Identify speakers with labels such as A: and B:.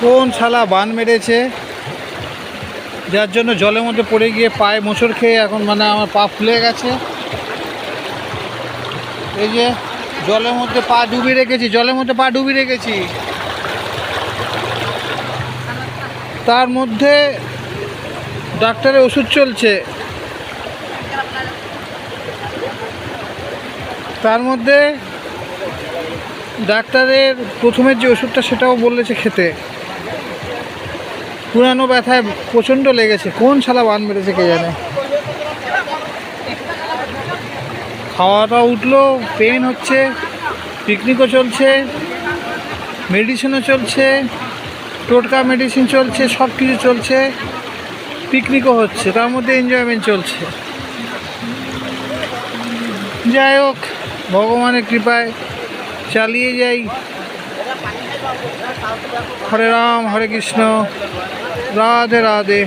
A: কোন শালা বান মেরেছে, যার জন্য জলের মধ্যে পড়ে গিয়ে পায়ে মোচড় খেয়ে এখন মানে আমার পা ফুলে গেছে। এই যে জলের মধ্যে পা ডুবিয়ে রেখেছি, জলের মধ্যে পা ডুবিয়ে রেখেছি, তার মধ্যে ডাক্তারের ওষুধ চলছে, তার মধ্যে ডাক্তারের প্রথমের যে ওষুধটা সেটাও বলেছে খেতে। পুরানো ব্যথায় প্রচণ্ড লেগেছে, কোন শালা বান মেরেছে কে জানে। খাওয়াটা উঠলো, পেন হচ্ছে, পিকনিকও চলছে, মেডিসিনও চলছে, টোটকা মেডিসিন চলছে, সব কিছু চলছে, পিকনিকও হচ্ছে, তার মধ্যে এনজয়মেন্ট চলছে। যাই হোক, ভগবানের কৃপায় চালিয়ে যাই। হরে রাম হরে কৃষ্ণ, রাধে রাধে।